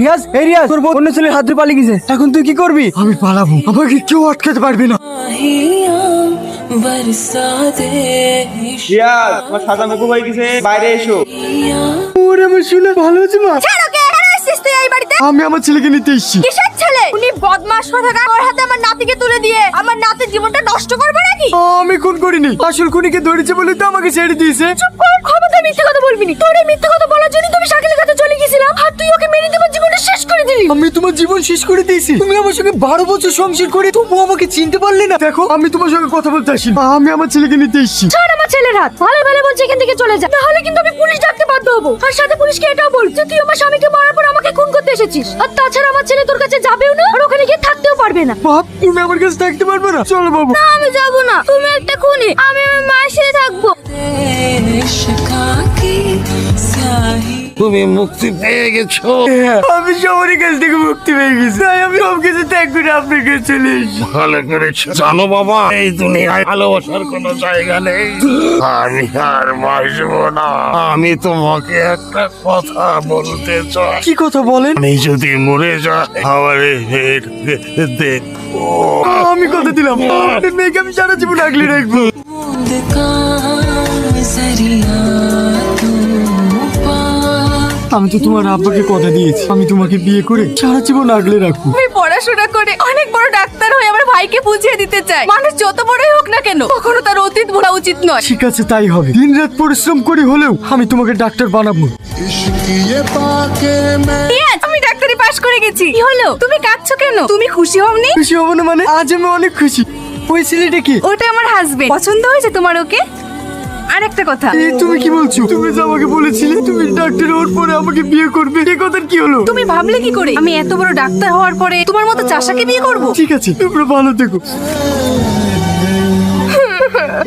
রিয়াজ, এই রিয়াজ, তোর বউ অন্য ছেলের হাত ধরে পালিয়ে গেছে। এখন তুই কি করবি? আমি পালাবো, আমাকে কেউ আটকাতে পারবে না। রিয়াজ, তোমার সাজা মেকু হয়ে গেছে, বাইরে এসো। ওরে আমার শুনে ভালো হচ্ছে মা। ছাড় ওকে, কেন আসছিস তুই এই বাড়িতে? আমি আমার ছেলেকে নিতে এসেছি। কিসের ছেলে? উনি বদমাশ কোথাকার, ওর হাতে আমার নাতিকে তুলে দিয়ে আমার নাতির জীবনটা নষ্ট করবে নাকি? আমি খুন করিনি, আসল খুনিকে ধরেছে বলে তো আমাকে ছেড়ে দিয়েছে। চুপ কর, খবরদার মিথ্যে কথা বলবি না। তোর এই মিথ্যে কথা বলার জন্য তুমি শাকিলের কাছে চলে গেছিলাম, আর তুই ওকে মেরে দেবার জীবনটা শেষ করে দিলি। আমি তোমার জীবন শেষ করে দিয়েছি। তুমি আমার সঙ্গে 12 বছর সংসার করে তবু আমাকে চিনতে পারলে না। দেখো, আমি তোমার সঙ্গে কথা বলতে আসি, আমি আমার ছেলেকে নিতে এসেছি। ছাড় আমার ছেলের হাত। ভালো ভালো বলছে এখান থেকে চলে যা, নাহলে কিন্তু আমি পুলিশ ডাকতে বাধ্য হবো। আর সাথে পুলিশকে এটাও বল যে তুই আমার স্বামীকে মারার পর আমাকে খুন করতে এসেছিস। আর তাছাড়া আমার ছেলে তোর কাছে যাবেও না, আর ওখানে গিয়ে থাকতেও পারবে না। বাপ, তুমি আমার কাছে থাকতে পারবে না। চলো বাবু। না, আমি যাব না। তুমি একটা খুনি, আমি আমার মায়ের সাথে থাকবো। তুমি মুক্তি পেয়ে গেছো। আমি সবারই কাছ থেকে মুক্তি পেয়ে গেছি, তাই আমি সব কিছু ত্যাগ করে আপনার কাছে চলে এসেছি। ভালো করেছো। জানো বাবা, এই দুনিয়ায় ভালোবাসার কোনো জায়গা নেই। আমি আর বাঁচবো না। আমি তোমাকে একটা কথা বলতে চাই। কি কথা বলেন? আমি যদি মরে যাই, আমার দেখবো। আমি কথা দিলাম, আপনার মেয়েকে আমি সারা জীবন আগলে রাখবো। আমি তো তোমার আব্বাকে কথা দিয়েছি, আমি তোমাকে বিয়ে করে সারা জীবন আগলে রাখবো। আমি পড়াশোনা করে অনেক বড় ডাক্তার হয়ে আমার ভাইকে বুঝিয়ে দিতে চাই, মানুষ যত বড়ই হোক না কেন, কখনো তার অতীত ভোলা উচিত নয়। ঠিক আছে, তাই হবে। দিনরাত পরিশ্রম করে হলেও আমি তোমাকে ডাক্তার বানাবো। রিয়াজ, আমি ডাক্তারি পাশ করে গেছি। কি হলো? তুমি কাঁদছো কেন? তুমি খুশি হওনি? খুশি হবো না মানে? আজ আমি অনেক খুশি। ওই ছেলেটা কি? ওটা আমার হাজবেন্ড। পছন্দ হয়েছে তোমার ওকে? আর একটা কথা, এই তুমি কি বলছো? তুমি যে আমাকে বলেছিলে তুমি ডাক্তার হওয়ার পরে আমাকে বিয়ে করবে, এই কথার কি হলো? তুমি ভাবলে কি করে আমি এত বড় ডাক্তার হওয়ার পরে তোমার মতো চাষাকে বিয়ে করব? ঠিক আছে, তোমরা ভালো থেকো।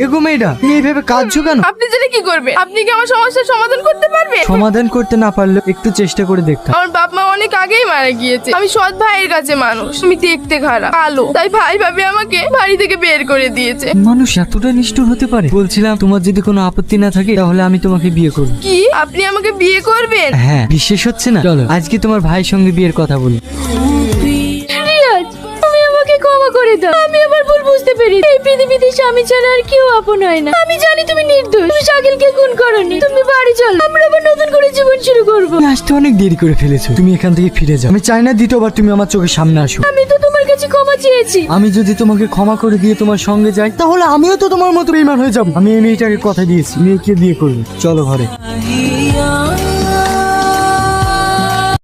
এগো মেয়েটা, তুমি এইভাবে কাঁদছো কেন? আপনি জেনে কি করবে? আপনি কি আমার সমস্যার সমাধান করতে পারবেন? সমাধান করতে না পারলে একটু চেষ্টা করে দেখতাম। আমার বাপ মা অনেক আগেই মারা গিয়েছে। আমি সৎ ভাইয়ের কাছে মানুষ, আমি দেখতে খারাপ কালো, তাই ভাই ভাবে আমাকে বাড়ি থেকে বের করে দিয়েছে। মানুষ এতটা নিষ্ঠুর হতে পারে? বলছিলাম তোমার যদি কোনো আপত্তি না থাকে তাহলে আমি তোমাকে বিয়ে করব। কি আপনি আমাকে বিয়ে করবেন? হ্যাঁ, বিশ্বাস হচ্ছে না? চলো আজকে তোমার ভাইয়ের সঙ্গে বিয়ের কথা বলি। রিয়াজ, তুমি আমাকে ক্ষমা করে দাও। আমি আমার ভুল বুঝতে পেরেছি। এই পৃথিবীতে স্বামী ছাড়া আর কেউ আপন হয় না। আমি জানি তুমি নির্দোষ, তুমি শাকিলকে খুন করোনি। তুমি বাড়ি চলো, আমরা আবার নতুন করে জীবন শুরু করব। তুমি আসতে অনেক দেরি করে ফেলেছো, তুমি এখান থেকে ফিরে যাও। আমি চাই না দ্বিতীয়বার তুমি আমার চোখের সামনে আসো। আমি তো তোমার কাছে ক্ষমা চেয়েছি। আমি যদি তোমাকে ক্ষমা করে দিয়ে তোমার সঙ্গে যাই তাহলে আমিও তো তোমার মতো বেঈমান হয়ে যাব। আমি এই মেয়েটাকে কথা দিয়েছি, মেয়েকে বিয়ে করবো। চলো ঘরে।